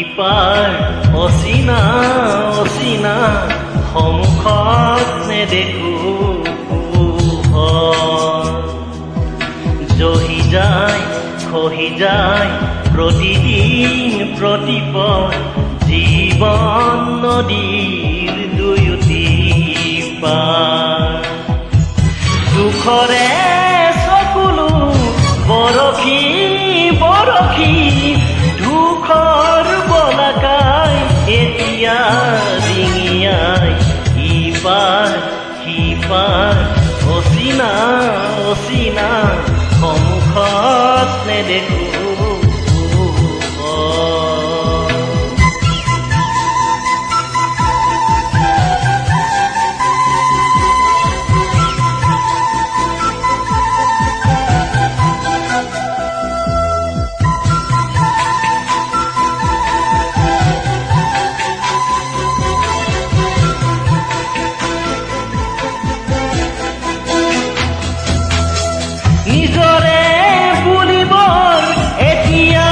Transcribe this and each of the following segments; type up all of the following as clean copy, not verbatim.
ইপাৰ অচিনা অচিনা সন্মুখত নেদেখো জহি যায় খহি যায় প্ৰতিদিন প্ৰতিপদ জীৱন নদীৰ দুয়োটি পাৰ দুখৰে চকুলো বৰশী বৰশী দুখৰ বলাকাই এতিয়া ডিঙিয়াই ইপাৰ সিপাৰ অচিনা অচিনা সন্মুখত নেদেখো নিজৰে বুলিবৰ এতিয়া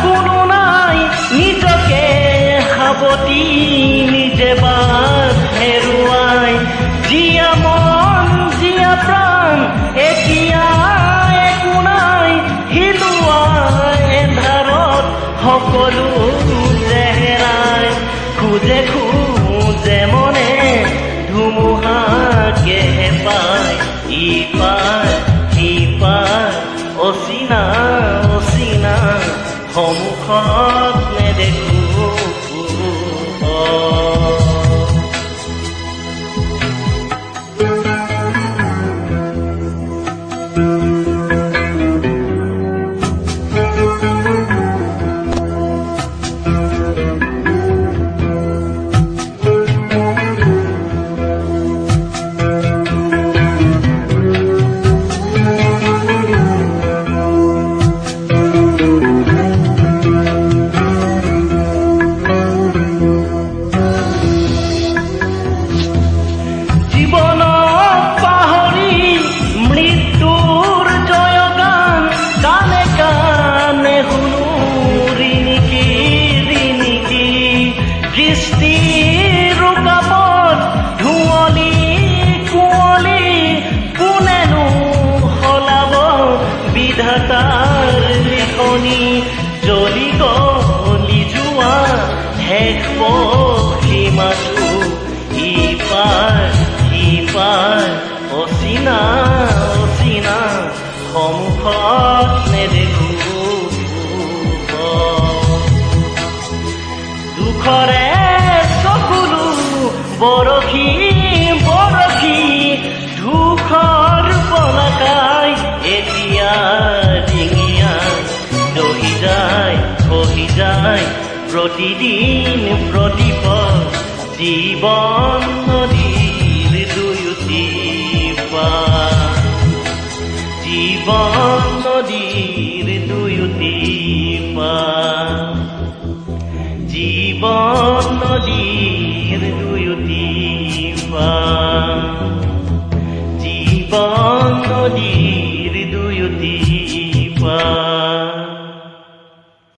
কোনো নাই নিজকে সাৱটি নিজে বাট হেৰুৱাই জীয়া মন জীয়া প্ৰাণ এতিয়া একো নাই হিলোৱা এন্ধাৰত সকলো চেহেৰাই খোজে খোজে মনে ধুমুহাকেহে পায় ইপাৰ সিপাৰ অচিনা অচিনা সন্মুখত নেদেখো বিধাতাৰ লিখনি জ্বলি গলি যোৱা শেষ সীমাটো ইপাৰ সিপাৰ অচিনা অচিনা সন্মুখত নেদেখো দুখৰে চকুলো বৰশী বৰশী দুখৰ বলাকাই এতিয়া ডিঙিয়া দহি যায় খহি যায় প্ৰতিদিন প্ৰতিপদ জীৱন নদীৰ দুয়োটি পাৰ জীৱন নদীৰ দুয়োটি পাৰ জীৱন নদী